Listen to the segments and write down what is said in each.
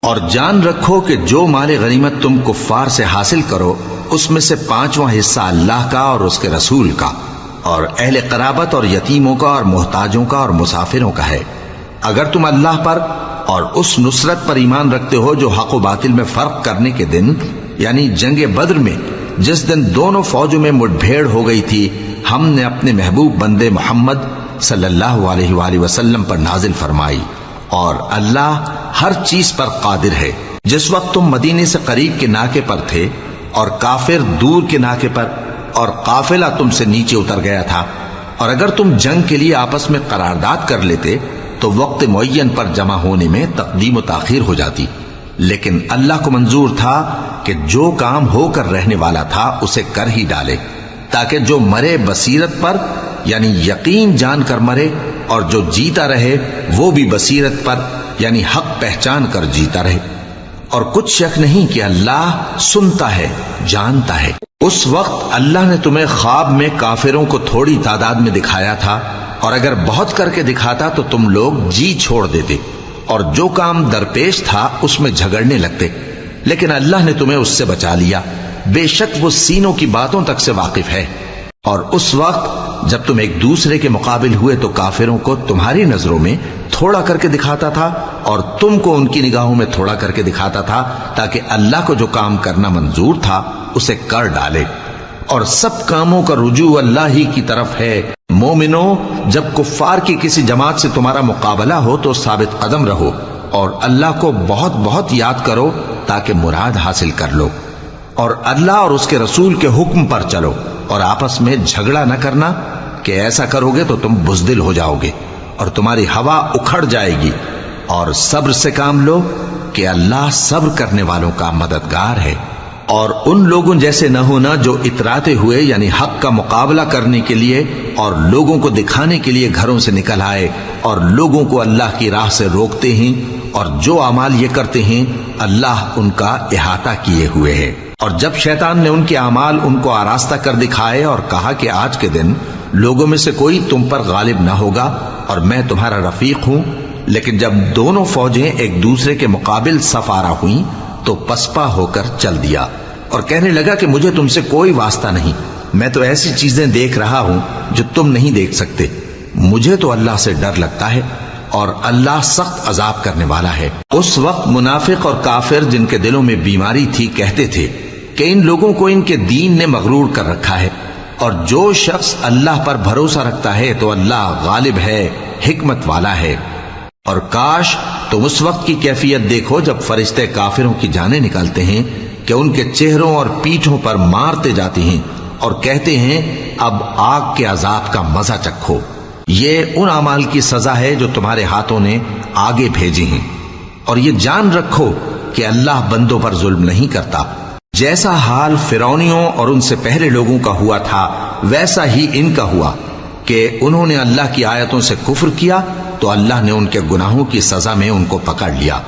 اور جان رکھو کہ جو مال غنیمت تم کفار سے حاصل کرو اس میں سے 5واں حصہ اللہ کا اور اس کے رسول کا اور اہل قرابت اور یتیموں کا اور محتاجوں کا اور مسافروں کا ہے، اگر تم اللہ پر اور اس نصرت پر ایمان رکھتے ہو جو حق و باطل میں فرق کرنے کے دن، یعنی جنگ بدر میں جس دن دونوں فوجوں میں مٹ بھیڑ ہو گئی تھی، ہم نے اپنے محبوب بندے محمد صلی اللہ علیہ وآلہ وسلم پر نازل فرمائی، اور اللہ ہر چیز پر قادر ہے۔ جس وقت تم مدینے سے قریب کے ناکے پر تھے اور کافر دور کے ناکے پر، اور قافلہ تم سے نیچے اتر گیا تھا، اور اگر تم جنگ کے لیے آپس میں قرارداد کر لیتے تو وقت معین پر جمع ہونے میں تقدیم و تاخیر ہو جاتی، لیکن اللہ کو منظور تھا کہ جو کام ہو کر رہنے والا تھا اسے کر ہی ڈالے، تاکہ جو مرے بصیرت پر یعنی یقین جان کر مرے، اور جو جیتا رہے وہ بھی بصیرت پر یعنی حق پہچان کر جیتا رہے۔ اور کچھ شک نہیں کہ اللہ سنتا ہے، جانتا ہے۔ اس وقت اللہ نے تمہیں خواب میں کافروں کو تھوڑی تعداد میں دکھایا تھا، اور اگر بہت کر کے دکھاتا تو تم لوگ جی چھوڑ دیتے اور جو کام درپیش تھا اس میں جھگڑنے لگتے، لیکن اللہ نے تمہیں اس سے بچا لیا، بے شک وہ سینوں کی باتوں تک سے واقف ہے۔ اور اس وقت جب تم ایک دوسرے کے مقابل ہوئے تو کافروں کو تمہاری نظروں میں تھوڑا کر کے دکھاتا تھا اور تم کو ان کی نگاہوں میں تھوڑا کر کے دکھاتا تھا، تاکہ اللہ کو جو کام کرنا منظور تھا اسے کر ڈالے، اور سب کاموں کا رجوع اللہ ہی کی طرف ہے۔ مومنو، جب کفار کی کسی جماعت سے تمہارا مقابلہ ہو تو ثابت قدم رہو اور اللہ کو بہت بہت یاد کرو تاکہ مراد حاصل کر لو، اور اللہ اور اس کے رسول کے حکم پر چلو، اور آپس میں جھگڑا نہ کرنا کہ ایسا کرو گے تو تم بزدل ہو جاؤ گے اور تمہاری ہوا اکھڑ جائے گی، اور صبر سے کام لو کہ اللہ صبر کرنے والوں کا مددگار ہے۔ اور ان لوگوں جیسے نہ ہونا جو اتراتے ہوئے یعنی حق کا مقابلہ کرنے کے لیے اور لوگوں کو دکھانے کے لیے گھروں سے نکل آئے اور لوگوں کو اللہ کی راہ سے روکتے ہیں، اور جو اعمال یہ کرتے ہیں اللہ ان کا احاطہ کیے ہوئے ہے۔ اور جب شیطان نے ان کے اعمال ان کو آراستہ کر دکھائے اور کہا کہ آج کے دن لوگوں میں سے کوئی تم پر غالب نہ ہوگا اور میں تمہارا رفیق ہوں، لیکن جب دونوں فوجیں ایک دوسرے کے مقابل صف آرا ہوئیں تو پسپا ہو کر چل دیا اور کہنے لگا کہ مجھے تم سے کوئی واسطہ نہیں، میں تو ایسی چیزیں دیکھ رہا ہوں جو تم نہیں دیکھ سکتے، مجھے تو اللہ سے ڈر لگتا ہے اور اللہ سخت عذاب کرنے والا ہے۔ اس وقت منافق اور کافر جن کے دلوں میں بیماری تھی کہتے تھے کہ ان لوگوں کو ان کے دین نے مغرور کر رکھا ہے، اور جو شخص اللہ پر بھروسہ رکھتا ہے تو اللہ غالب ہے، حکمت والا ہے۔ اور کاش تم اس وقت کی کیفیت دیکھو جب فرشتے کافروں کی جانیں نکالتے ہیں کہ ان کے چہروں اور پیٹھوں پر مارتے جاتے ہیں اور کہتے ہیں اب آگ کے عذاب کا مزہ چکھو، یہ ان اعمال کی سزا ہے جو تمہارے ہاتھوں نے آگے بھیجی ہیں۔ اور یہ جان رکھو کہ اللہ بندوں پر ظلم نہیں کرتا، جیسا حال فرعونیوں اور ان سے پہلے لوگوں کا ہوا تھا ویسا ہی ان کا ہوا کہ انہوں نے اللہ کی آیتوں سے کفر کیا تو اللہ نے ان کے گناہوں کی سزا میں ان کو پکڑ لیا،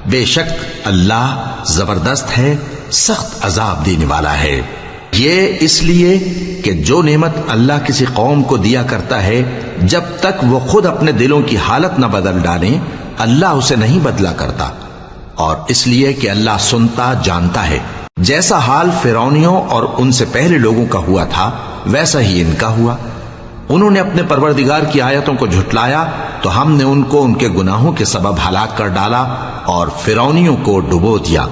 بے شک اللہ زبردست ہے، سخت عذاب دینے والا ہے۔ یہ اس لیے کہ جو نعمت اللہ کسی قوم کو دیا کرتا ہے جب تک وہ خود اپنے دلوں کی حالت نہ بدل ڈالیں اللہ اسے نہیں بدلا کرتا، اور اس لیے کہ اللہ سنتا جانتا ہے۔ جیسا حال فرعونیوں اور ان سے پہلے لوگوں کا ہوا تھا ویسا ہی ان کا ہوا، انہوں نے اپنے پروردگار کی آیتوں کو جھٹلایا تو ہم نے ان کو ان کے گناہوں کے سبب ہلاک کر ڈالا اور فرعونیوں کو ڈبو دیا،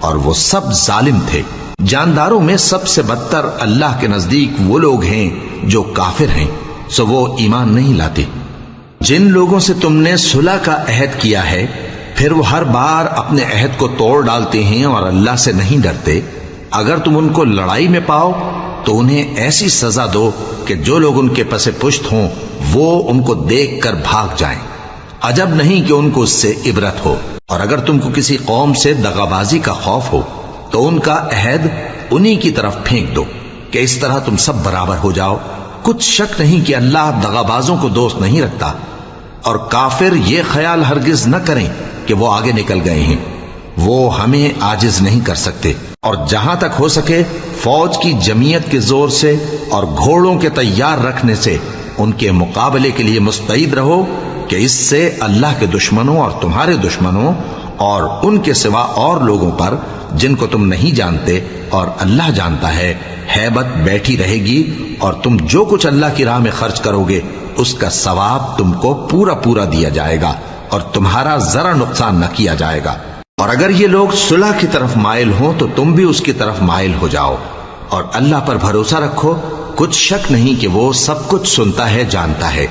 اور وہ سب ظالم تھے۔ جانداروں میں سب سے بدتر اللہ کے نزدیک وہ لوگ ہیں جو کافر ہیں، سو وہ ایمان نہیں لاتے۔ جن لوگوں سے تم نے صلح کا عہد کیا ہے پھر وہ ہر بار اپنے عہد کو توڑ ڈالتے ہیں اور اللہ سے نہیں ڈرتے، اگر تم ان کو لڑائی میں پاؤ تو انہیں ایسی سزا دو کہ جو لوگ ان کے پس پشت ہوں وہ ان کو دیکھ کر بھاگ جائیں، عجب نہیں کہ ان کو اس سے عبرت ہو۔ اور اگر تم کو کسی قوم سے دغابازی کا خوف ہو تو ان کا عہد انہی کی طرف پھینک دو کہ اس طرح تم سب برابر ہو جاؤ، کچھ شک نہیں کہ اللہ دغابازوں کو دوست نہیں رکھتا۔ اور کافر یہ خیال ہرگز نہ کریں کہ وہ آگے نکل گئے ہیں، وہ ہمیں عاجز نہیں کر سکتے، اور جہاں تک ہو سکے فوج کی جمعیت کے زور سے اور گھوڑوں کے تیار رکھنے سے ان کے مقابلے کے لیے مستعد رہو کہ اس سے اللہ کے دشمنوں اور تمہارے دشمنوں اور ان کے سوا اور لوگوں پر جن کو تم نہیں جانتے اور اللہ جانتا ہے ہیبت بیٹھی رہے گی، اور تم جو کچھ اللہ کی راہ میں خرچ کرو گے اس کا ثواب تم کو پورا پورا دیا جائے گا اور تمہارا ذرا نقصان نہ کیا جائے گا۔ اور اگر یہ لوگ صلح کی طرف مائل ہوں تو تم بھی اس کی طرف مائل ہو جاؤ، اور اللہ پر بھروسہ رکھو، کچھ شک نہیں کہ وہ سب کچھ سنتا ہے، جانتا ہے۔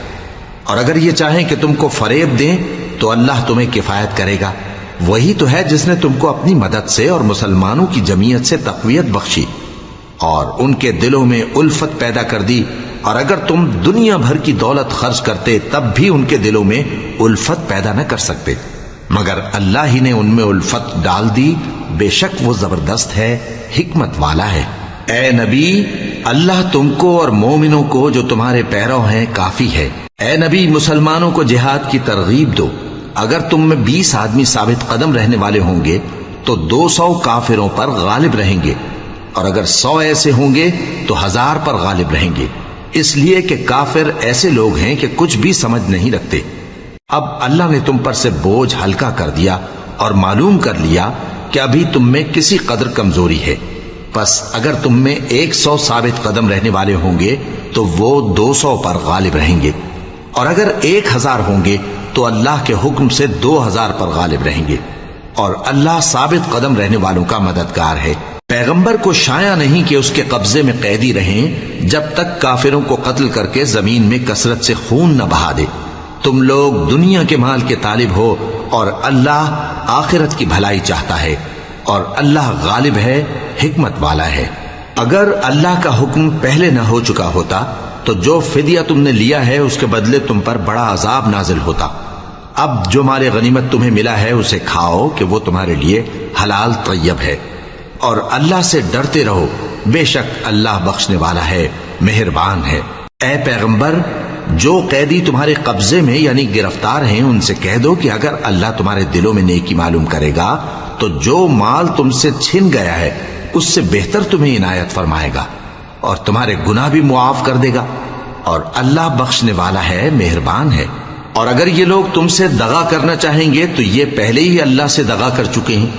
اور اگر یہ چاہیں کہ تم کو فریب دیں تو اللہ تمہیں کفایت کرے گا، وہی تو ہے جس نے تم کو اپنی مدد سے اور مسلمانوں کی جمعیت سے تقویت بخشی اور ان کے دلوں میں الفت پیدا کر دی، اور اگر تم دنیا بھر کی دولت خرچ کرتے تب بھی ان کے دلوں میں الفت پیدا نہ کر سکتے، مگر اللہ ہی نے ان میں الفت ڈال دی، بے شک وہ زبردست ہے، حکمت والا ہے۔ اے نبی، اللہ تم کو اور مومنوں کو جو تمہارے پیرو ہیں کافی ہے۔ اے نبی، مسلمانوں کو جہاد کی ترغیب دو، اگر تم میں 20 آدمی ثابت قدم رہنے والے ہوں گے تو 200 کافروں پر غالب رہیں گے، اور اگر 100 ایسے ہوں گے تو 1000 پر غالب رہیں گے، اس لیے کہ کافر ایسے لوگ ہیں کہ کچھ بھی سمجھ نہیں رکھتے۔ اب اللہ نے تم پر سے بوجھ ہلکا کر دیا اور معلوم کر لیا کہ ابھی تم میں کسی قدر کمزوری ہے، پس اگر تم میں 100 ثابت قدم رہنے والے ہوں گے تو وہ 200 پر غالب رہیں گے، اور اگر 1000 ہوں گے تو اللہ کے حکم سے 2000 پر غالب رہیں گے، اور اللہ ثابت قدم رہنے والوں کا مددگار ہے۔ پیغمبر کو شایع نہیں کہ اس کے قبضے میں قیدی رہیں جب تک کافروں کو قتل کر کے زمین میں کثرت سے خون نہ بہا دے۔ تم لوگ دنیا کے مال کے طالب ہو اور اللہ آخرت کی بھلائی چاہتا ہے، اور اللہ غالب ہے، حکمت والا ہے۔ اگر اللہ کا حکم پہلے نہ ہو چکا ہوتا تو جو فدیہ تم نے لیا ہے اس کے بدلے تم پر بڑا عذاب نازل ہوتا۔ اب جو مال غنیمت تمہیں ملا ہے اسے کھاؤ کہ وہ تمہارے لیے حلال طیب ہے، اور اللہ سے ڈرتے رہو، بے شک اللہ بخشنے والا ہے، مہربان ہے۔ اے پیغمبر، جو قیدی تمہارے قبضے میں یعنی گرفتار ہیں ان سے کہہ دو کہ اگر اللہ تمہارے دلوں میں نیکی معلوم کرے گا تو جو مال تم سے چھن گیا ہے اس سے بہتر تمہیں عنایت فرمائے گا اور تمہارے گناہ بھی معاف کر دے گا، اور اللہ بخشنے والا ہے، مہربان ہے۔ اور اگر یہ لوگ تم سے دغا کرنا چاہیں گے تو یہ پہلے ہی اللہ سے دغا کر چکے ہیں،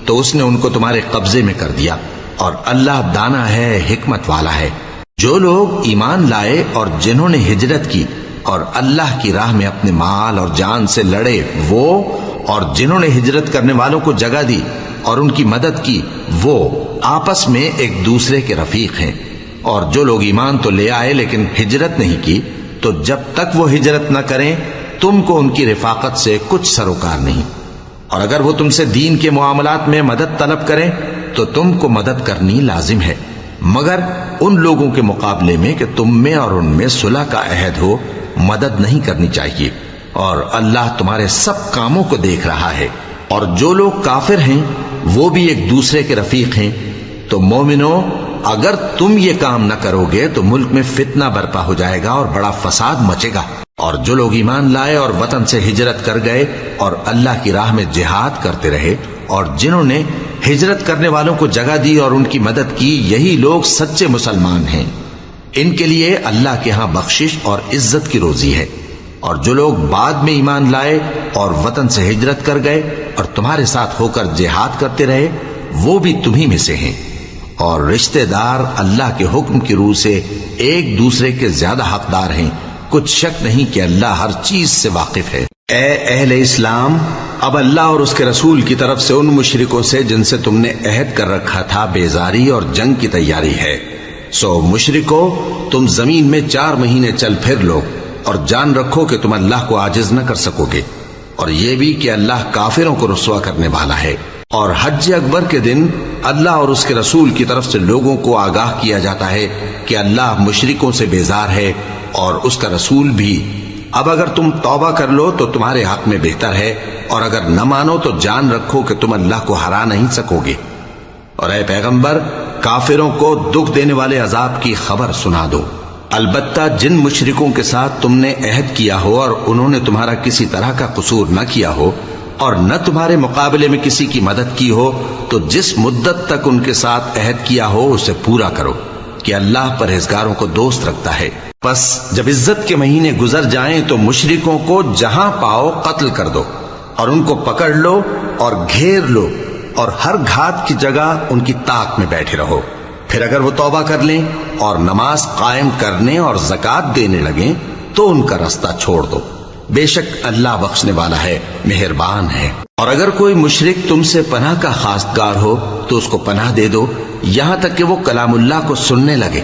تو اس نے ان کو تمہارے قبضے میں کر دیا، اور اللہ دانا ہے، حکمت والا ہے۔ جو لوگ ایمان لائے اور جنہوں نے ہجرت کی اور اللہ کی راہ میں اپنے مال اور جان سے لڑے، وہ اور جنہوں نے ہجرت کرنے والوں کو جگہ دی اور ان کی مدد کی، وہ آپس میں ایک دوسرے کے رفیق ہیں۔ اور جو لوگ ایمان تو لے آئے لیکن ہجرت نہیں کی، تو جب تک وہ ہجرت نہ کریں تم کو ان کی رفاقت سے کچھ سروکار نہیں، اور اگر وہ تم سے دین کے معاملات میں مدد طلب کریں تو تم کو مدد کرنی لازم ہے، مگر ان لوگوں کے مقابلے میں کہ تم میں اور ان میں صلح کا عہد ہو مدد نہیں کرنی چاہیے، اور اللہ تمہارے سب کاموں کو دیکھ رہا ہے۔ اور جو لوگ کافر ہیں وہ بھی ایک دوسرے کے رفیق ہیں۔ تو مومنو، اگر تم یہ کام نہ کرو گے تو ملک میں فتنہ برپا ہو جائے گا اور بڑا فساد مچے گا۔ اور جو لوگ ایمان لائے اور وطن سے ہجرت کر گئے اور اللہ کی راہ میں جہاد کرتے رہے، اور جنہوں نے ہجرت کرنے والوں کو جگہ دی اور ان کی مدد کی، یہی لوگ سچے مسلمان ہیں۔ ان کے لیے اللہ کے ہاں بخشش اور عزت کی روزی ہے۔ اور جو لوگ بعد میں ایمان لائے اور وطن سے ہجرت کر گئے اور تمہارے ساتھ ہو کر جہاد کرتے رہے، وہ بھی تمہیں میں سے ہیں، اور رشتہ دار اللہ کے حکم کی روح سے ایک دوسرے کے زیادہ حقدار ہیں، کچھ شک نہیں کہ اللہ ہر چیز سے واقف ہے۔ اے اہل اسلام، اب اللہ اور اس کے رسول کی طرف سے ان مشرکوں سے جن سے تم نے عہد کر رکھا تھا بیزاری اور جنگ کی تیاری ہے۔ سو مشرکو، تم زمین میں 4 مہینے چل پھر لو، اور جان رکھو کہ تم اللہ کو عاجز نہ کر سکو گے، اور یہ بھی کہ اللہ کافروں کو رسوا کرنے والا ہے۔ اور حج اکبر کے دن اللہ اور اس کے رسول کی طرف سے لوگوں کو آگاہ کیا جاتا ہے کہ اللہ مشرکوں سے بیزار ہے اور اس کا رسول بھی۔ اب اگر تم توبہ کر لو تو تمہارے حق میں بہتر ہے، اور اگر نہ مانو تو جان رکھو کہ تم اللہ کو ہرا نہیں سکو گے۔ اور اے پیغمبر، کافروں کو دکھ دینے والے عذاب کی خبر سنا دو۔ البتہ جن مشرکوں کے ساتھ تم نے عہد کیا ہو اور انہوں نے تمہارا کسی طرح کا قصور نہ کیا ہو اور نہ تمہارے مقابلے میں کسی کی مدد کی ہو، تو جس مدت تک ان کے ساتھ عہد کیا ہو اسے پورا کرو، کہ اللہ پرہیزگاروں کو دوست رکھتا ہے۔ پس جب عزت کے مہینے گزر جائیں تو مشرکوں کو جہاں پاؤ قتل کر دو، اور ان کو پکڑ لو اور گھیر لو اور ہر گھات کی جگہ ان کی طاق میں بیٹھے رہو. پھر اگر وہ توبہ کر لیں اور نماز قائم کرنے اور زکوٰۃ دینے لگیں تو ان کا رستہ چھوڑ دو. بے شک اللہ بخشنے والا ہے، مہربان ہے. اور اگر کوئی مشرک تم سے پناہ کا خواستگار ہو تو اس کو پناہ دے دو یہاں تک کہ وہ کلام اللہ کو سننے لگے،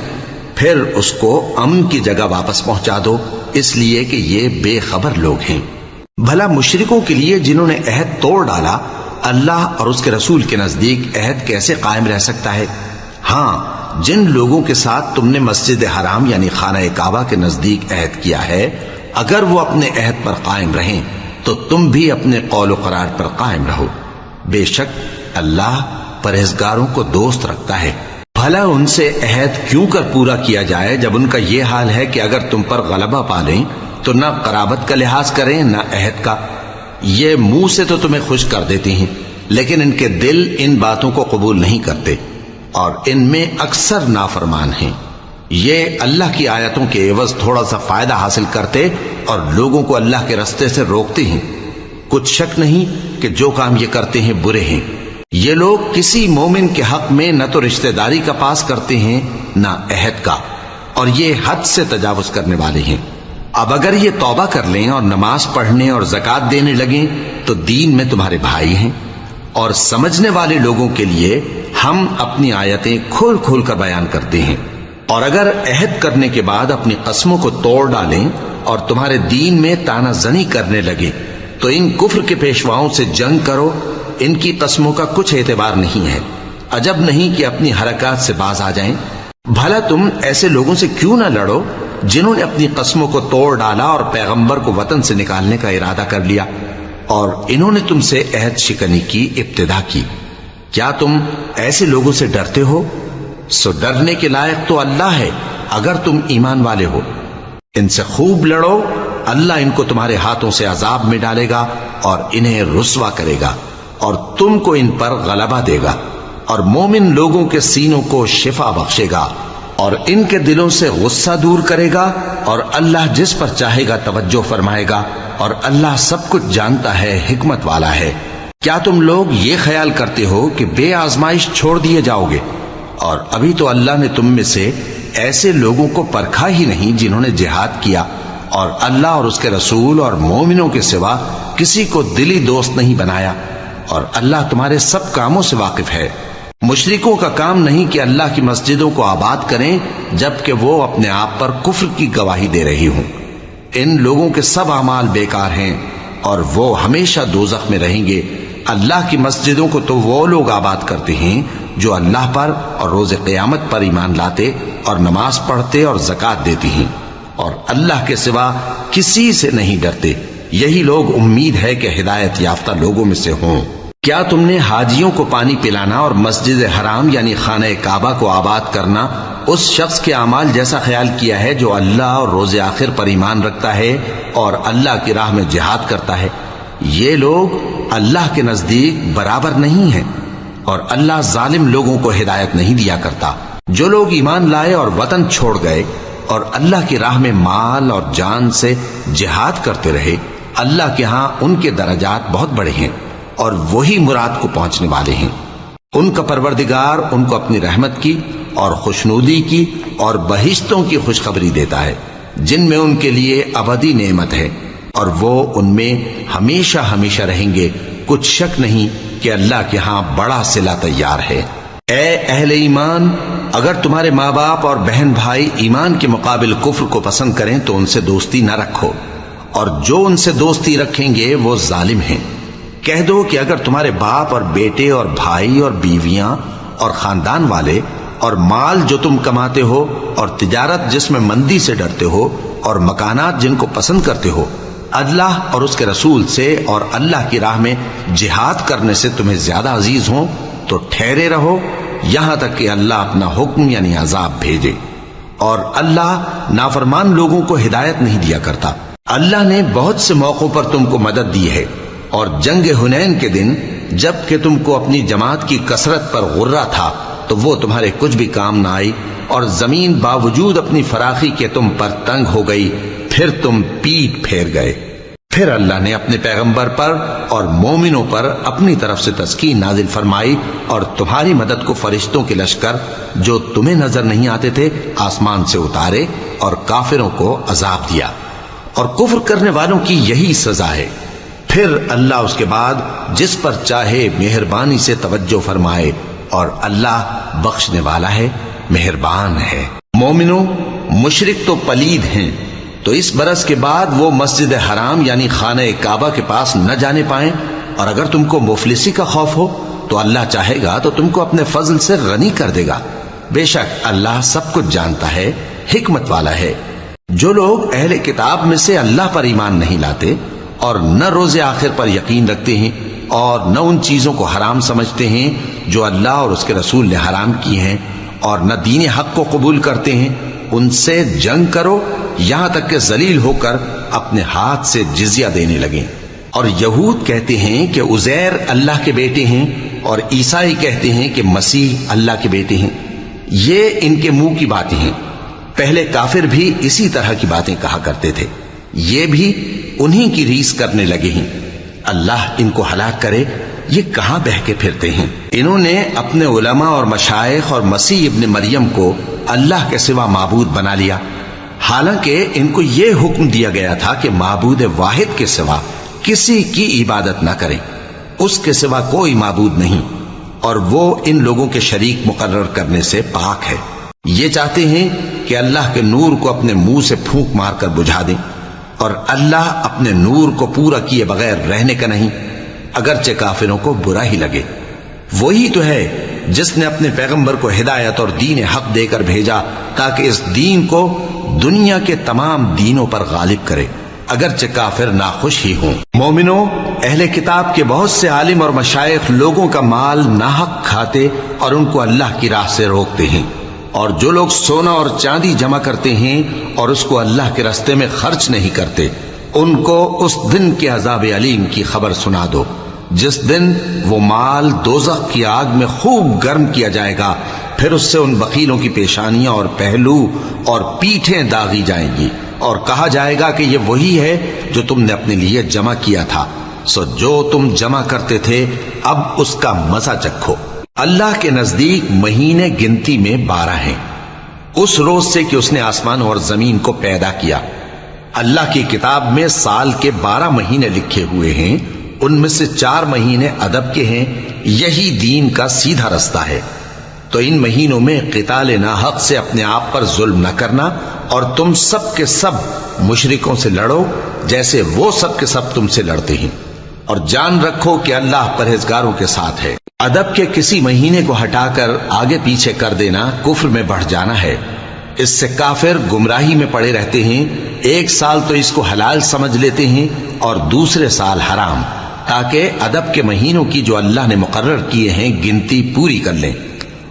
پھر اس کو امن کی جگہ واپس پہنچا دو، اس لیے کہ یہ بے خبر لوگ ہیں. بھلا مشرکوں کے لیے جنہوں نے عہد توڑ ڈالا اللہ اور اس کے رسول کے نزدیک عہد کیسے قائم رہ سکتا ہے؟ ہاں، جن لوگوں کے ساتھ تم نے مسجد حرام یعنی خانہ کعبہ کے نزدیک عہد کیا ہے، اگر وہ اپنے عہد پر قائم رہیں تو تم بھی اپنے قول و قرار پر قائم رہو. بے شک اللہ پرہیزگاروں کو دوست رکھتا ہے. بھلا ان سے عہد کیوں کر پورا کیا جائے جب ان کا یہ حال ہے کہ اگر تم پر غلبہ پا لیں تو نہ قرابت کا لحاظ کریں نہ عہد کا. یہ منہ سے تو تمہیں خوش کر دیتی ہیں لیکن ان کے دل ان باتوں کو قبول نہیں کرتے اور ان میں اکثر نافرمان ہیں. یہ اللہ کی آیتوں کے عوض تھوڑا سا فائدہ حاصل کرتے اور لوگوں کو اللہ کے رستے سے روکتے ہیں. کچھ شک نہیں کہ جو کام یہ کرتے ہیں برے ہیں. یہ لوگ کسی مومن کے حق میں نہ تو رشتہ داری کا پاس کرتے ہیں نہ عہد کا، اور یہ حد سے تجاوز کرنے والے ہیں. اب اگر یہ توبہ کر لیں اور نماز پڑھنے اور زکوٰۃ دینے لگیں تو دین میں تمہارے بھائی ہیں. اور سمجھنے والے لوگوں کے لیے ہم اپنی آیتیں کھول کھول کر بیان کرتے ہیں. اور اگر عہد کرنے کے بعد اپنی قسموں کو توڑ ڈالیں اور تمہارے دین میں تانا زنی کرنے لگے تو ان کفر کے پیشواؤں سے جنگ کرو. ان کی قسموں کا کچھ اعتبار نہیں ہے. عجب نہیں کہ اپنی حرکات سے باز آ جائیں. بھلا تم ایسے لوگوں سے کیوں نہ لڑو جنہوں نے اپنی قسموں کو توڑ ڈالا اور پیغمبر کو وطن سے نکالنے کا ارادہ کر لیا اور انہوں نے تم سے عہد شکنی کی ابتدا کی. کیا تم ایسے لوگوں سے ڈرتے ہو؟ سو ڈرنے کے لائق تو اللہ ہے اگر تم ایمان والے ہو. ان سے خوب لڑو، اللہ ان کو تمہارے ہاتھوں سے عذاب میں ڈالے گا اور انہیں رسوا کرے گا اور تم کو ان پر غلبہ دے گا اور مومن لوگوں کے سینوں کو شفا بخشے گا اور ان کے دلوں سے غصہ دور کرے گا اور اللہ جس پر چاہے گا توجہ فرمائے گا اور اللہ سب کچھ جانتا ہے، حکمت والا ہے. کیا تم لوگ یہ خیال کرتے ہو کہ بے آزمائش چھوڑ دیے جاؤ گے؟ اور ابھی تو اللہ نے تم میں سے ایسے لوگوں کو پرکھا ہی نہیں جنہوں نے جہاد کیا اور اللہ اور اس کے رسول اور مومنوں کے سوا کسی کو دلی دوست نہیں بنایا، اور اللہ تمہارے سب کاموں سے واقف ہے. مشرکوں کا کام نہیں کہ اللہ کی مسجدوں کو آباد کریں جبکہ وہ اپنے آپ پر کفر کی گواہی دے رہی ہوں. ان لوگوں کے سب اعمال بیکار ہیں اور وہ ہمیشہ دوزخ میں رہیں گے. اللہ کی مسجدوں کو تو وہ لوگ آباد کرتے ہیں جو اللہ پر اور روز قیامت پر ایمان لاتے اور نماز پڑھتے اور زکوٰۃ دیتے ہیں اور اللہ کے سوا کسی سے نہیں ڈرتے. یہی لوگ امید ہے کہ ہدایت یافتہ لوگوں میں سے ہوں. کیا تم نے حاجیوں کو پانی پلانا اور مسجد حرام یعنی خانہ کعبہ کو آباد کرنا اس شخص کے اعمال جیسا خیال کیا ہے جو اللہ اور روز آخر پر ایمان رکھتا ہے اور اللہ کی راہ میں جہاد کرتا ہے؟ یہ لوگ اللہ کے نزدیک برابر نہیں ہیں اور اللہ ظالم لوگوں کو ہدایت نہیں دیا کرتا. جو لوگ ایمان لائے اور وطن چھوڑ گئے اور اللہ کی راہ میں مال اور جان سے جہاد کرتے رہے، اللہ کے ہاں ان کے درجات بہت بڑے ہیں اور وہی مراد کو پہنچنے والے ہیں. ان کا پروردگار ان کو اپنی رحمت کی اور خوشنودی کی اور بہشتوں کی خوشخبری دیتا ہے جن میں ان کے لیے ابدی نعمت ہے اور وہ ان میں ہمیشہ ہمیشہ رہیں گے. کچھ شک نہیں کہ اللہ کے ہاں بڑا صلہ تیار ہے. اے اہل ایمان، اگر تمہارے ماں باپ اور بہن بھائی ایمان کے مقابل کفر کو پسند کریں تو ان سے دوستی نہ رکھو، اور جو ان سے دوستی رکھیں گے وہ ظالم ہیں. کہہ دو کہ اگر تمہارے باپ اور بیٹے اور بھائی اور بیویاں اور خاندان والے اور مال جو تم کماتے ہو اور تجارت جس میں مندی سے ڈرتے ہو اور مکانات جن کو پسند کرتے ہو اللہ اور اس کے رسول سے اور اللہ کی راہ میں جہاد کرنے سے تمہیں زیادہ عزیز ہوں تو ٹھہرے رہو یہاں تک کہ اللہ اپنا حکم یعنی عذاب بھیجے. اور اللہ نافرمان لوگوں کو ہدایت نہیں دیا کرتا. اللہ نے بہت سے موقعوں پر تم کو مدد دی ہے، اور جنگ حنین کے دن جب کہ تم کو اپنی جماعت کی کثرت پر غرہ تھا تو وہ تمہارے کچھ بھی کام نہ آئی، اور زمین باوجود اپنی فراخی کے تم پر تنگ ہو گئی، پھر تم پیٹ پھیر گئے. پھر اللہ نے اپنے پیغمبر پر اور مومنوں پر اپنی طرف سے تسکین نازل فرمائی اور تمہاری مدد کو فرشتوں کے لشکر جو تمہیں نظر نہیں آتے تھے آسمان سے اتارے اور کافروں کو عذاب دیا، اور کفر کرنے والوں کی یہی سزا ہے۔ پھر اللہ اس کے بعد جس پر چاہے مہربانی سے توجہ فرمائے، اور اللہ بخشنے والا ہے، مہربان ہے۔ مومنوں، مشرک تو پلید ہیں، تو اس برس کے بعد وہ مسجد حرام یعنی خانہ کعبہ کے پاس نہ جانے پائیں، اور اگر تم کو مفلسی کا خوف ہو تو اللہ چاہے گا تو تم کو اپنے فضل سے غنی کر دے گا۔ بے شک اللہ سب کچھ جانتا ہے، حکمت والا ہے۔ جو لوگ اہل کتاب میں سے اللہ پر ایمان نہیں لاتے اور نہ روز آخر پر یقین رکھتے ہیں اور نہ ان چیزوں کو حرام سمجھتے ہیں جو اللہ اور اس کے رسول نے حرام کی ہیں، اور نہ دین حق کو قبول کرتے ہیں، ان سے جنگ کرو یہاں تک کہ ذلیل ہو کر اپنے ہاتھ سے جزیہ دینے لگیں۔ اور یہود کہتے ہیں کہ عزیر اللہ کے بیٹے ہیں، اور عیسائی کہتے ہیں کہ مسیح اللہ کے بیٹے ہیں۔ یہ ان کے منہ کی باتیں ہیں، پہلے کافر بھی اسی طرح کی باتیں کہا کرتے تھے، یہ بھی انہی کی ریس کرنے لگے ہیں۔ اللہ ان کو ہلاک کرے، یہ کہاں بہ کے پھرتے ہیں؟ انہوں نے اپنے علماء اور مشائخ اور مسیح ابن مریم کو اللہ کے سوا معبود بنا لیا، حالانکہ ان کو یہ حکم دیا گیا تھا کہ معبود واحد کے سوا کسی کی عبادت نہ کریں، اس کے سوا کوئی معبود نہیں، اور وہ ان لوگوں کے شریک مقرر کرنے سے پاک ہے۔ یہ چاہتے ہیں کہ اللہ کے نور کو اپنے منہ سے پھونک مار کر بجھا دیں، اور اللہ اپنے نور کو پورا کیے بغیر رہنے کا نہیں، اگرچہ کافروں کو برا ہی لگے۔ وہی تو ہے جس نے اپنے پیغمبر کو ہدایت اور دین حق دے کر بھیجا تاکہ اس دین کو دنیا کے تمام دینوں پر غالب کرے، اگرچہ کافر ناخوش ہی ہوں۔ مومنوں، اہل کتاب کے بہت سے عالم اور مشائخ لوگوں کا مال ناحق کھاتے اور ان کو اللہ کی راہ سے روکتے ہیں، اور جو لوگ سونا اور چاندی جمع کرتے ہیں اور اس کو اللہ کے راستے میں خرچ نہیں کرتے، ان کو اس دن کے عذاب علیم کی خبر سنا دو، جس دن وہ مال دوزخ کی آگ میں خوب گرم کیا جائے گا، پھر اس سے ان بخیلوں کی پیشانیاں اور پہلو اور پیٹھیں داغی جائیں گی، اور کہا جائے گا کہ یہ وہی ہے جو تم نے اپنے لیے جمع کیا تھا، سو جو تم جمع کرتے تھے اب اس کا مزہ چکھو۔ اللہ کے نزدیک مہینے گنتی میں 12 ہیں، اس روز سے کہ اس نے آسمان اور زمین کو پیدا کیا۔ اللہ کی کتاب میں سال کے 12 مہینے لکھے ہوئے ہیں، ان میں سے 4 مہینے ادب کے ہیں، یہی دین کا سیدھا رستہ ہے۔ تو ان مہینوں میں قتال ناحق سے اپنے آپ پر ظلم نہ کرنا، اور تم سب کے سب مشرکوں سے لڑو جیسے وہ سب کے سب تم سے لڑتے ہیں، اور جان رکھو کہ اللہ پرہیزگاروں کے ساتھ ہے۔ ادب کے کسی مہینے کو ہٹا کر آگے پیچھے کر دینا کفر میں بڑھ جانا ہے، اس سے کافر گمراہی میں پڑے رہتے ہیں۔ ایک سال تو اس کو حلال سمجھ لیتے ہیں اور دوسرے سال حرام، تاکہ ادب کے مہینوں کی جو اللہ نے مقرر کیے ہیں گنتی پوری کر لیں،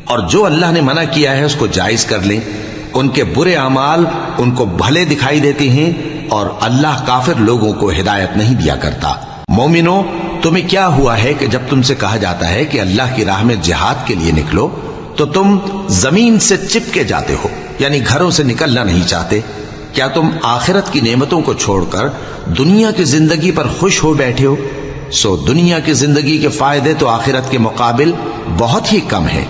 اور جو اللہ نے منع کیا ہے اس کو جائز کر لیں۔ ان کے برے اعمال ان کو بھلے دکھائی دیتے ہیں، اور اللہ کافر لوگوں کو ہدایت نہیں دیا کرتا۔ مومنوں، تمہیں کیا ہوا ہے کہ جب تم سے کہا جاتا ہے کہ اللہ کی راہ میں جہاد کے لیے نکلو تو تم زمین سے چپکے جاتے ہو، یعنی گھروں سے نکلنا نہیں چاہتے؟ کیا تم آخرت کی نعمتوں کو چھوڑ کر دنیا کی زندگی پر خوش ہو بیٹھے ہو؟ سو دنیا کی زندگی کے فائدے تو آخرت کے مقابل بہت ہی کم ہیں۔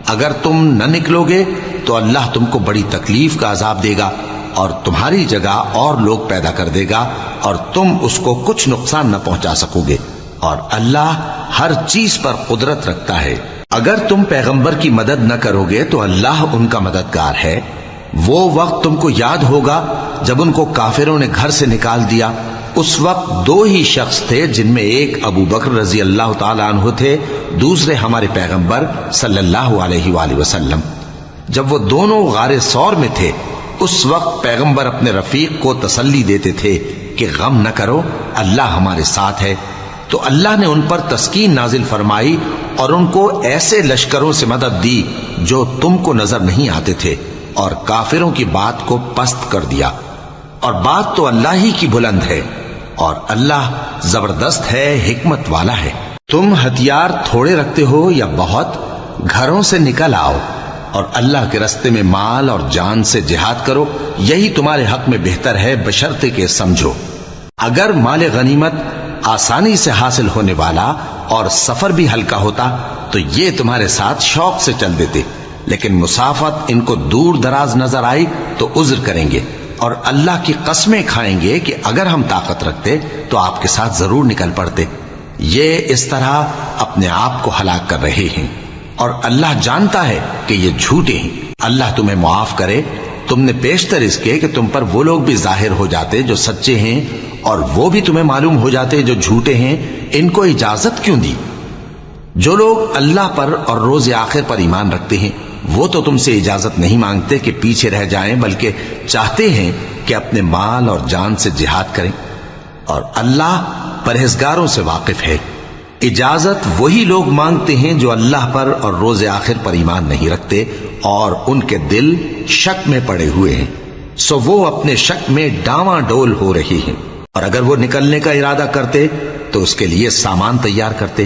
اگر تم نہ نکلو گے تو اللہ تم کو بڑی تکلیف کا عذاب دے گا، اور تمہاری جگہ اور لوگ پیدا کر دے گا، اور تم اس کو کچھ نقصان نہ پہنچا سکو گے، اور اللہ ہر چیز پر قدرت رکھتا ہے۔ اگر تم پیغمبر کی مدد نہ کرو گے تو اللہ ان کا مددگار ہے۔ وہ وقت تم کو یاد ہوگا جب ان کو کافروں نے گھر سے نکال دیا، اس وقت 2 ہی شخص تھے، جن میں ایک ابو بکر رضی اللہ تعالیٰ عنہ تھے، دوسرے ہمارے پیغمبر صلی اللہ علیہ وآلہ وسلم۔ جب وہ دونوں غار ثور میں تھے، اس وقت پیغمبر اپنے رفیق کو تسلی دیتے تھے کہ غم نہ کرو، اللہ ہمارے ساتھ ہے۔ تو اللہ نے ان پر تسکین نازل فرمائی اور ان کو ایسے لشکروں سے مدد دی جو تم کو نظر نہیں آتے تھے، اور کافروں کی بات کو پست کر دیا۔ اور بات تو اللہ ہی کی بلند ہے، اور اللہ زبردست ہے، حکمت والا ہے۔ تم ہتھیار تھوڑے رکھتے ہو یا بہت، گھروں سے نکل آؤ اور اللہ کے راستے میں مال اور جان سے جہاد کرو، یہی تمہارے حق میں بہتر ہے، بشرطے کہ سمجھو۔ اگر مال غنیمت آسانی سے حاصل ہونے والا اور سفر بھی ہلکا ہوتا تو یہ تمہارے ساتھ شوق سے چل دیتے، لیکن مسافت ان کو دور دراز نظر آئی تو عذر کریں گے اور اللہ کی قسمیں کھائیں گے کہ اگر ہم طاقت رکھتے تو آپ کے ساتھ ضرور نکل پڑتے۔ یہ اس طرح اپنے آپ کو ہلاک کر رہے ہیں، اور اللہ جانتا ہے کہ یہ جھوٹے ہیں۔ اللہ تمہیں معاف کرے، تم نے پیشتر اس کے کہ تم پر وہ لوگ بھی ظاہر ہو جاتے جو سچے ہیں، اور وہ بھی تمہیں معلوم ہو جاتے جو جھوٹے ہیں۔ ان کو اجازت کیوں دی؟ جو لوگ اللہ پر اور روز آخر پر ایمان رکھتے ہیں وہ تو تم سے اجازت نہیں مانگتے کہ پیچھے رہ جائیں، بلکہ چاہتے ہیں کہ اپنے مال اور جان سے جہاد کریں، اور اللہ پرہیزگاروں سے واقف ہے۔ اجازت وہی لوگ مانگتے ہیں جو اللہ پر اور روز آخر پر ایمان نہیں رکھتے اور ان کے دل شک میں پڑے ہوئے ہیں، سو وہ اپنے شک میں ڈاواں ڈول ہو رہے ہیں۔ اور اگر وہ نکلنے کا ارادہ کرتے تو اس کے لیے سامان تیار کرتے،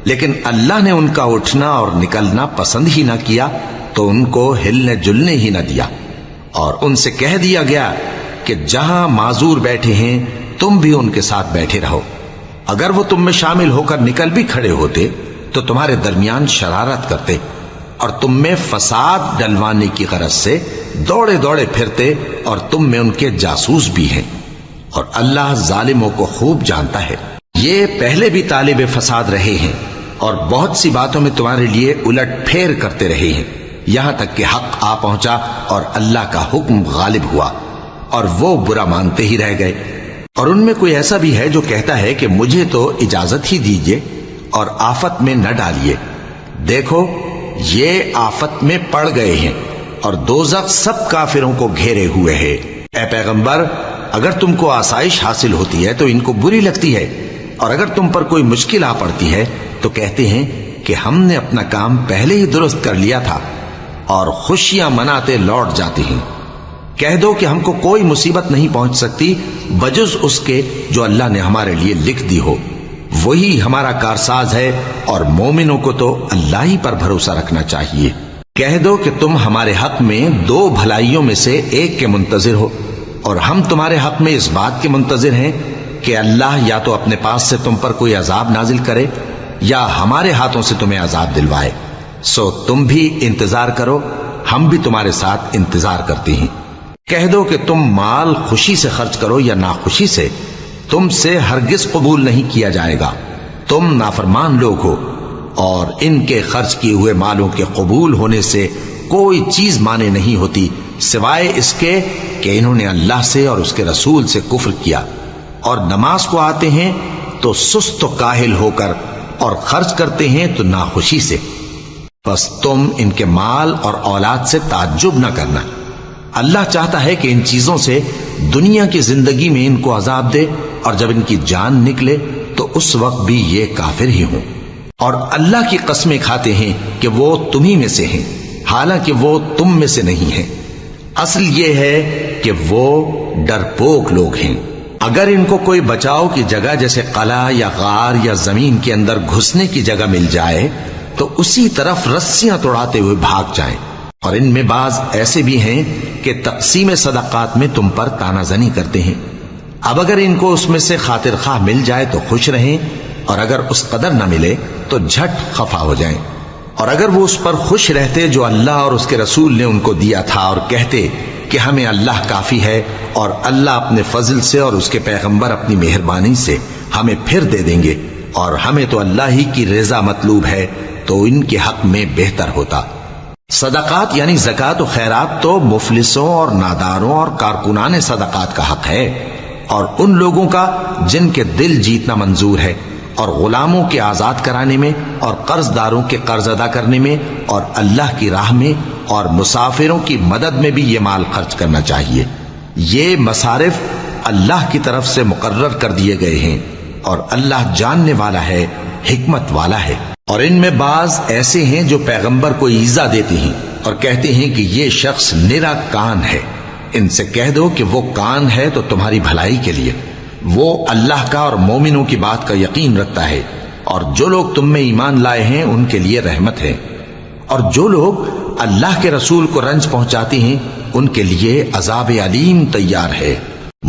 لیکن اللہ نے ان کا اٹھنا اور نکلنا پسند ہی نہ کیا تو ان کو ہلنے جلنے ہی نہ دیا، اور ان سے کہہ دیا گیا کہ جہاں معذور بیٹھے ہیں تم بھی ان کے ساتھ بیٹھے رہو۔ اگر وہ تم میں شامل ہو کر نکل بھی کھڑے ہوتے تو تمہارے درمیان شرارت کرتے اور تم میں فساد ڈلوانے کی غرض سے دوڑے دوڑے پھرتے، اور تم میں ان کے جاسوس بھی ہیں، اور اللہ ظالموں کو خوب جانتا ہے۔ یہ پہلے بھی طالب فساد رہے ہیں اور بہت سی باتوں میں تمہارے لیے الٹ پھیر کرتے رہے ہیں، یہاں تک کہ حق آ پہنچا اور اللہ کا حکم غالب ہوا، اور وہ برا مانتے ہی رہ گئے۔ اور ان میں کوئی ایسا بھی ہے جو کہتا ہے کہ مجھے تو اجازت ہی دیجیے اور آفت میں نہ ڈالیے۔ دیکھو یہ آفت میں پڑ گئے ہیں اور دوزخ سب کافروں کو گھیرے ہوئے ہے۔ اے پیغمبر، اگر تم کو آسائش حاصل ہوتی ہے تو ان کو بری لگتی ہے، اور اگر تم پر کوئی مشکل آ پڑتی ہے تو کہتے ہیں کہ ہم نے اپنا کام پہلے ہی درست کر لیا تھا، اور خوشیاں مناتے لوٹ جاتے ہیں۔ کہہ دو کہ ہم کو کوئی مصیبت نہیں پہنچ سکتی بجز اس کے جو اللہ نے ہمارے لیے لکھ دی ہو، وہی ہمارا کارساز ہے، اور مومنوں کو تو اللہ ہی پر بھروسہ رکھنا چاہیے۔ کہہ دو کہ تم ہمارے حق میں دو بھلائیوں میں سے ایک کے منتظر ہو، اور ہم تمہارے حق میں اس بات کے منتظر ہیں کہ اللہ یا تو اپنے پاس سے تم پر کوئی عذاب نازل کرے یا ہمارے ہاتھوں سے تمہیں عذاب دلوائے، سو تم بھی انتظار کرو، ہم بھی تمہارے ساتھ انتظار کرتے ہیں۔ کہہ دو کہ تم مال خوشی سے خرچ کرو یا ناخوشی سے، تم سے ہرگز قبول نہیں کیا جائے گا، تم نافرمان لوگ ہو، اور ان کے خرچ کیے ہوئے مالوں کے قبول ہونے سے کوئی چیز مانے نہیں ہوتی سوائے اس کے کہ انہوں نے اللہ سے اور اس کے رسول سے کفر کیا، اور نماز کو آتے ہیں تو سست و کاہل ہو کر، اور خرچ کرتے ہیں تو ناخوشی سے۔ بس تم ان کے مال اور اولاد سے تعجب نہ کرنا، اللہ چاہتا ہے کہ ان چیزوں سے دنیا کی زندگی میں ان کو عذاب دے، اور جب ان کی جان نکلے تو اس وقت بھی یہ کافر ہی ہوں، اور اللہ کی قسمیں کھاتے ہیں کہ وہ تمہیں میں سے ہیں، حالانکہ وہ تم میں سے نہیں ہیں۔ اصل یہ ہے کہ وہ ڈرپوک لوگ ہیں۔ اگر ان کو کوئی بچاؤ کی جگہ جیسے قلعہ یا غار یا زمین کے اندر گھسنے کی جگہ مل جائے تو اسی طرف رسیاں توڑاتے ہوئے بھاگ جائیں، اور ان میں بعض ایسے بھی ہیں کہ تقسیم صدقات میں تم پر تانا زنی کرتے ہیں۔ اب اگر ان کو اس میں سے خاطر خواہ مل جائے تو خوش رہیں، اور اگر اس قدر نہ ملے تو جھٹ خفا ہو جائیں۔ اور اگر وہ اس پر خوش رہتے جو اللہ اور اس کے رسول نے ان کو دیا تھا، اور کہتے کہ ہمیں اللہ کافی ہے، اور اللہ اپنے فضل سے اور اس کے پیغمبر اپنی مہربانی سے ہمیں پھر دے دیں گے، اور ہمیں تو اللہ ہی کی رضا مطلوب ہے، تو ان کے حق میں بہتر ہوتا۔ صدقات یعنی زکوٰۃ و خیرات تو مفلسوں اور ناداروں اور کارکنان صدقات کا حق ہے، اور ان لوگوں کا جن کے دل جیتنا منظور ہے، اور غلاموں کے آزاد کرانے میں، اور قرض داروں کے قرض ادا کرنے میں، اور اللہ کی راہ میں، اور مسافروں کی مدد میں بھی یہ مال خرچ کرنا چاہیے۔ یہ مصارف اللہ کی طرف سے مقرر کر دیے گئے ہیں، اور اللہ جاننے والا ہے، حکمت والا ہے۔ اور ان میں بعض ایسے ہیں جو پیغمبر کو ایذا دیتے ہیں اور کہتے ہیں کہ یہ شخص نرا کان ہے۔ ان سے کہہ دو کہ وہ کان ہے تو تمہاری بھلائی کے لیے، وہ اللہ کا اور مومنوں کی بات کا یقین رکھتا ہے، اور جو لوگ تم میں ایمان لائے ہیں ان کے لیے رحمت ہے، اور جو لوگ اللہ کے رسول کو رنج پہنچاتے ہیں ان کے لیے عذاب علیم تیار ہے۔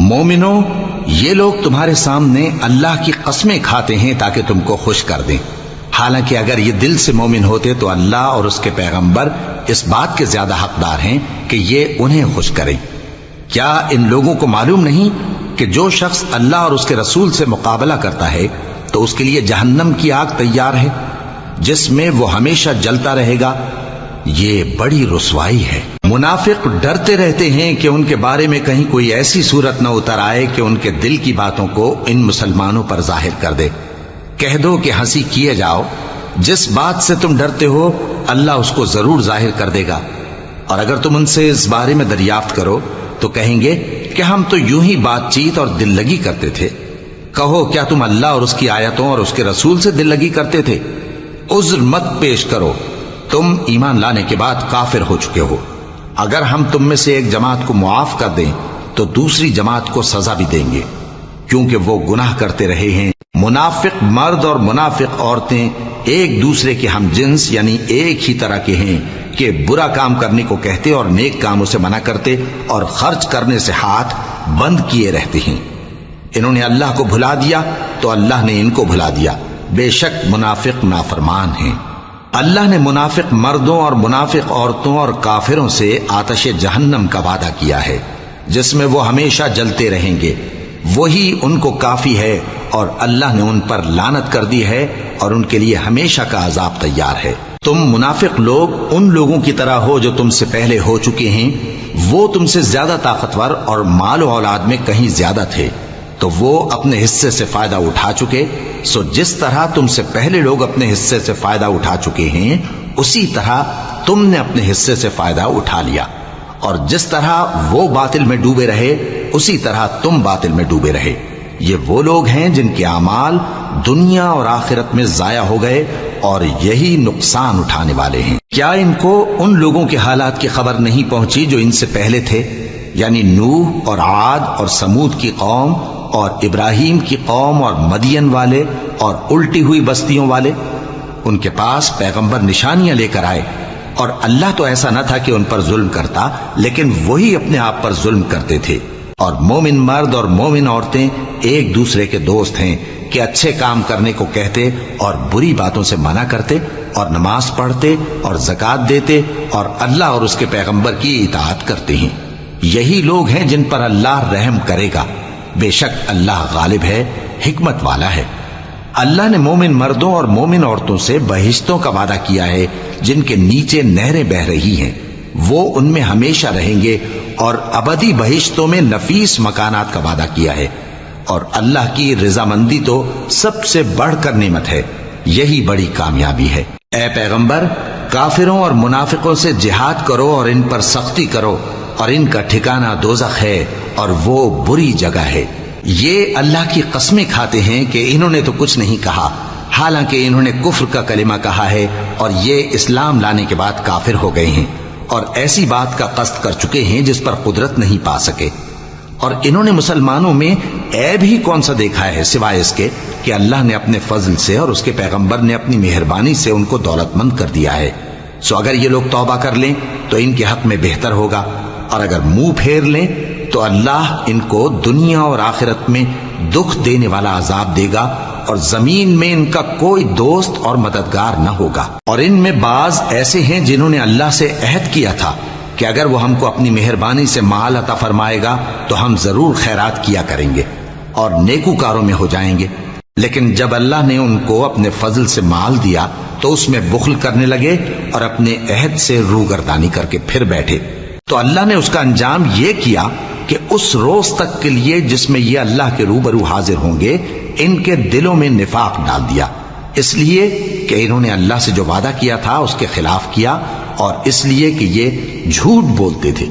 مومنوں، یہ لوگ تمہارے سامنے اللہ کی قسمیں کھاتے ہیں تاکہ تم کو خوش کر دیں، حالانکہ اگر یہ دل سے مومن ہوتے تو اللہ اور اس کے پیغمبر اس بات کے زیادہ حقدار ہیں کہ یہ انہیں خوش کریں۔ کیا ان لوگوں کو معلوم نہیں کہ جو شخص اللہ اور اس کے رسول سے مقابلہ کرتا ہے تو اس کے لیے جہنم کی آگ تیار ہے جس میں وہ ہمیشہ جلتا رہے گا، یہ بڑی رسوائی ہے۔ منافق ڈرتے رہتے ہیں کہ ان کے بارے میں کہیں کوئی ایسی صورت نہ اتر آئے کہ ان کے دل کی باتوں کو ان مسلمانوں پر ظاہر کر دے۔ کہہ دو کہ ہنسی کیے جاؤ، جس بات سے تم ڈرتے ہو اللہ اس کو ضرور ظاہر کر دے گا، اور اگر تم ان سے اس بارے میں دریافت کرو تو کہیں گے کہ ہم تو یوں ہی بات چیت اور دل لگی کرتے تھے۔ کہو کیا تم اللہ اور اس کی آیتوں اور اس کے رسول سے دل لگی کرتے تھے؟ عذر مت پیش کرو، تم ایمان لانے کے بعد کافر ہو چکے ہو۔ اگر ہم تم میں سے ایک جماعت کو معاف کر دیں تو دوسری جماعت کو سزا بھی دیں گے، کیونکہ وہ گناہ کرتے رہے ہیں۔ منافق مرد اور منافق عورتیں ایک دوسرے کے ہم جنس یعنی ایک ہی طرح کے ہیں کہ برا کام کرنے کو کہتے اور نیک کاموں سے منع کرتے اور خرچ کرنے سے ہاتھ بند کیے رہتے ہیں۔ انہوں نے اللہ کو بھلا دیا تو اللہ نے ان کو بھلا دیا، بے شک منافق نافرمان ہیں۔ اللہ نے منافق مردوں اور منافق عورتوں اور کافروں سے آتش جہنم کا وعدہ کیا ہے جس میں وہ ہمیشہ جلتے رہیں گے، وہی ان کو کافی ہے، اور اللہ نے ان پر لعنت کر دی ہے اور ان کے لیے ہمیشہ کا عذاب تیار ہے۔ تم منافق لوگ ان لوگوں کی طرح ہو جو تم سے پہلے ہو چکے ہیں، وہ تم سے زیادہ طاقتور اور مال و اولاد میں کہیں زیادہ تھے تو وہ اپنے حصے سے فائدہ اٹھا چکے، سو جس طرح تم سے پہلے لوگ اپنے حصے سے فائدہ اٹھا چکے ہیں اسی طرح تم نے اپنے حصے سے فائدہ اٹھا لیا، اور جس طرح وہ باطل میں ڈوبے رہے اسی طرح تم باطل میں ڈوبے رہے۔ یہ وہ لوگ ہیں جن کے اعمال دنیا اور آخرت میں ضائع ہو گئے اور یہی نقصان اٹھانے والے ہیں۔ کیا ان کو ان لوگوں کے حالات کی خبر نہیں پہنچی جو ان سے پہلے تھے، یعنی نوح اور عاد اور سمود کی قوم اور ابراہیم کی قوم اور مدین والے اور الٹی ہوئی بستیوں والے؟ ان کے پاس پیغمبر نشانیاں لے کر آئے، اور اللہ تو ایسا نہ تھا کہ ان پر ظلم کرتا، لیکن وہی اپنے آپ پر ظلم کرتے تھے۔ اور مومن مرد اور مومن عورتیں ایک دوسرے کے دوست ہیں کہ اچھے کام کرنے کو کہتے اور بری باتوں سے منع کرتے اور نماز پڑھتے اور زکوٰۃ دیتے اور اللہ اور اس کے پیغمبر کی اطاعت کرتے ہیں۔ یہی لوگ ہیں جن پر اللہ رحم کرے گا، بے شک اللہ غالب ہے، حکمت والا ہے۔ اللہ نے مومن مردوں اور مومن عورتوں سے بہشتوں کا وعدہ کیا ہے جن کے نیچے نہریں بہ رہی ہیں، وہ ان میں ہمیشہ رہیں گے، اور ابدی بہشتوں میں نفیس مکانات کا وعدہ کیا ہے، اور اللہ کی رضامندی تو سب سے بڑھ کر نعمت ہے، یہی بڑی کامیابی ہے۔ اے پیغمبر، کافروں اور منافقوں سے جہاد کرو اور ان پر سختی کرو، اور ان کا ٹھکانہ دوزخ ہے اور وہ بری جگہ ہے۔ یہ اللہ کی قسمیں کھاتے ہیں کہ انہوں نے تو کچھ نہیں کہا، حالانکہ انہوں نے کفر کا کلمہ کہا ہے اور یہ اسلام لانے کے بعد کافر ہو گئے ہیں، اور ایسی بات کا قصد کر چکے ہیں جس پر قدرت نہیں پا سکے۔ اور انہوں نے مسلمانوں میں عیب ہی کون سا دیکھا ہے سوائے اس کے کہ اللہ نے اپنے فضل سے اور اس کے پیغمبر نے اپنی مہربانی سے ان کو دولت مند کر دیا ہے۔ سو اگر یہ لوگ توبہ کر لیں تو ان کے حق میں بہتر ہوگا، اور اگر منہ پھیر لیں تو اللہ ان کو دنیا اور آخرت میں دکھ دینے والا عذاب دے گا، اور زمین میں ان کا کوئی دوست اور مددگار نہ ہوگا۔ اور ان میں بعض ایسے ہیں جنہوں نے اللہ سے عہد کیا تھا کہ اگر وہ ہم کو اپنی مہربانی سے مال عطا فرمائے گا تو ہم ضرور خیرات کیا کریں گے اور نیکوکاروں میں ہو جائیں گے، لیکن جب اللہ نے ان کو اپنے فضل سے مال دیا تو اس میں بخل کرنے لگے اور اپنے عہد سے روگردانی کر کے پھر بیٹھے۔ تو اللہ نے اس کا انجام یہ کیا کہ اس روز تک کے لیے جس میں یہ اللہ کے روبرو حاضر ہوں گے ان کے دلوں میں نفاق ڈال دیا، اس لیے کہ انہوں نے اللہ سے جو وعدہ کیا تھا اس کے خلاف کیا، اور اس لیے کہ یہ جھوٹ بولتے تھے۔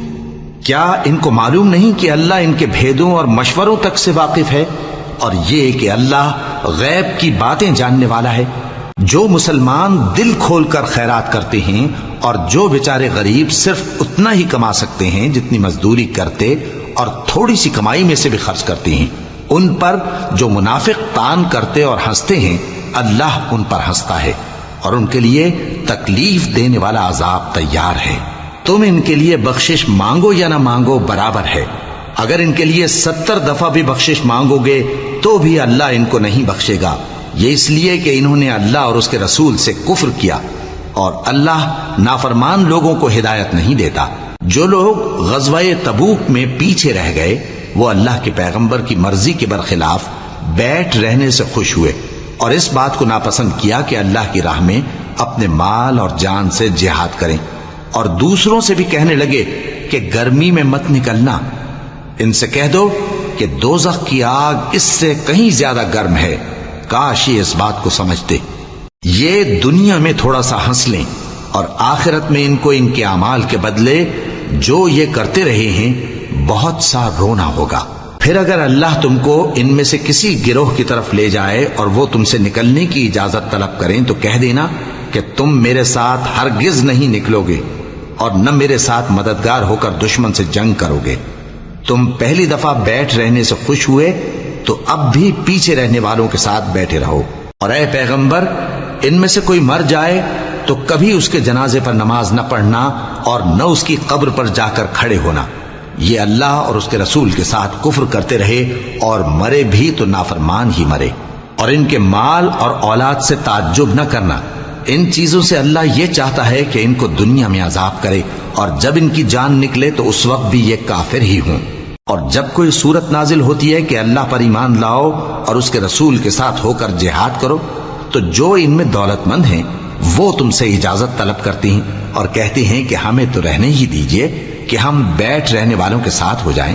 کیا ان کو معلوم نہیں کہ اللہ ان کے بھیدوں اور مشوروں تک سے واقف ہے، اور یہ کہ اللہ غیب کی باتیں جاننے والا ہے؟ جو مسلمان دل کھول کر خیرات کرتے ہیں اور جو بیچارے غریب صرف اتنا ہی کما سکتے ہیں جتنی مزدوری کرتے اور تھوڑی سی کمائی میں سے بھی خرچ کرتے ہیں، ان پر جو منافق تان کرتے اور ہنستے ہیں اللہ ان پر ہنستا ہے، اور ان کے لیے تکلیف دینے والا عذاب تیار ہے۔ تم ان کے لیے بخشش مانگو یا نہ مانگو برابر ہے، اگر ان کے لیے 70 دفعہ بھی بخشش مانگو گے تو بھی اللہ ان کو نہیں بخشے گا، یہ اس لیے کہ انہوں نے اللہ اور اس کے رسول سے کفر کیا، اور اللہ نافرمان لوگوں کو ہدایت نہیں دیتا۔ جو لوگ غزوہ تبوک میں پیچھے رہ گئے وہ اللہ کے پیغمبر کی مرضی کے برخلاف بیٹھ رہنے سے خوش ہوئے اور اس بات کو ناپسند کیا کہ اللہ کی راہ میں اپنے مال اور جان سے جہاد کریں، اور دوسروں سے بھی کہنے لگے کہ گرمی میں مت نکلنا، ان سے کہہ دو کہ دوزخ کی آگ اس سے کہیں زیادہ گرم ہے، کاش یہ اس بات کو سمجھتے۔ یہ دنیا میں تھوڑا سا ہنس لیں اور آخرت میں ان کو ان کے اعمال کے بدلے جو یہ کرتے رہے ہیں بہت سا رونا ہوگا۔ پھر اگر اللہ تم کو ان میں سے کسی گروہ کی طرف لے جائے اور وہ تم سے نکلنے کی اجازت طلب کریں تو کہہ دینا کہ تم میرے ساتھ ہرگز نہیں نکلو گے اور نہ میرے ساتھ مددگار ہو کر دشمن سے جنگ کرو گے۔ تم پہلی دفعہ بیٹھ رہنے سے خوش ہوئے تو اب بھی پیچھے رہنے والوں کے ساتھ بیٹھے رہو، اور اے پیغمبر ان میں سے کوئی مر جائے تو کبھی اس کے جنازے پر نماز نہ پڑھنا اور نہ اس کی قبر پر جا کر کھڑے ہونا، یہ اللہ اور اس کے رسول کے ساتھ کفر کرتے رہے اور مرے بھی تو نافرمان ہی مرے۔ اور ان کے مال اور اولاد سے تعجب نہ کرنا، ان چیزوں سے اللہ یہ چاہتا ہے کہ ان کو دنیا میں عذاب کرے اور جب ان کی جان نکلے تو اس وقت بھی یہ کافر ہی ہوں۔ اور جب کوئی صورت نازل ہوتی ہے کہ اللہ پر ایمان لاؤ اور اس کے رسول کے ساتھ ہو کر جہاد کرو تو جو ان میں دولت مند ہیں وہ تم سے اجازت طلب کرتی ہیں اور کہتے ہیں کہ ہمیں تو رہنے ہی دیجئے کہ ہم بیٹھ رہنے والوں کے ساتھ ہو جائیں۔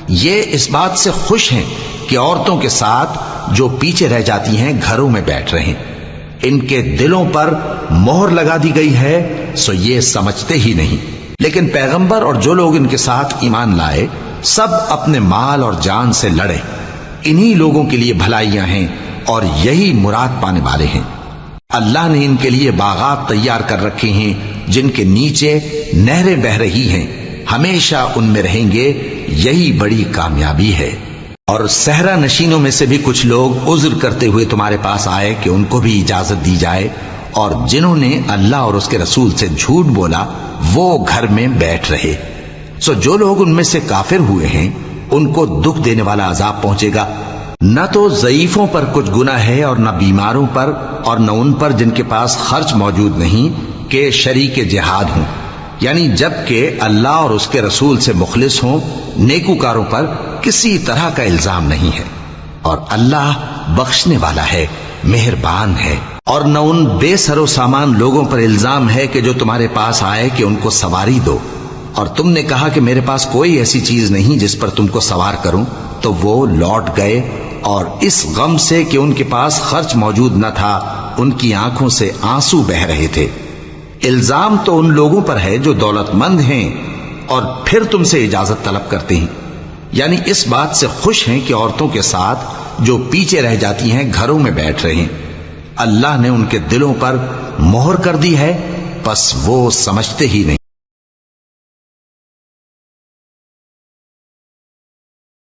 یہ اس بات سے خوش ہیں کہ عورتوں کے ساتھ جو پیچھے رہ جاتی ہیں گھروں میں بیٹھ رہیں، ان کے دلوں پر مہر لگا دی گئی ہے سو یہ سمجھتے ہی نہیں۔ لیکن پیغمبر اور جو لوگ ان کے ساتھ ایمان لائے سب اپنے مال اور جان سے لڑے، انہی لوگوں کے لیے بھلائیاں ہیں اور یہی مراد پانے والے ہیں۔ اللہ نے ان کے لیے باغات تیار کر رکھے ہیں جن کے نیچے نہریں بہ رہی ہیں، ہمیشہ ان میں رہیں گے، یہی بڑی کامیابی ہے۔ اور صحرا نشینوں میں سے بھی کچھ لوگ عذر کرتے ہوئے تمہارے پاس آئے کہ ان کو بھی اجازت دی جائے، اور جنہوں نے اللہ اور اس کے رسول سے جھوٹ بولا وہ گھر میں بیٹھ رہے۔ سو جو لوگ ان میں سے کافر ہوئے ہیں ان کو دکھ دینے والا عذاب پہنچے گا، نہ تو ضعیفوں پر کچھ گناہ ہے اور نہ بیماروں پر اور نہ ان پر جن کے پاس خرچ موجود نہیں کہ شریک جہاد ہوں، یعنی جب کہ اللہ اور اس کے رسول سے مخلص ہوں، نیکوکاروں پر کسی طرح کا الزام نہیں ہے، اور اللہ بخشنے والا ہے، مہربان ہے۔ اور نہ ان بے سر و سامان لوگوں پر الزام ہے کہ جو تمہارے پاس آئے کہ ان کو سواری دو، اور تم نے کہا کہ میرے پاس کوئی ایسی چیز نہیں جس پر تم کو سوار کروں، تو وہ لوٹ گئے اور اس غم سے کہ ان کے پاس خرچ موجود نہ تھا ان کی آنکھوں سے آنسو بہ رہے تھے۔ الزام تو ان لوگوں پر ہے جو دولت مند ہیں اور پھر تم سے اجازت طلب کرتے ہیں، یعنی اس بات سے خوش ہیں کہ عورتوں کے ساتھ جو پیچھے رہ جاتی ہیں گھروں میں بیٹھ رہے ہیں۔ اللہ نے ان کے دلوں پر مہر کر دی ہے، پس وہ سمجھتے ہی نہیں۔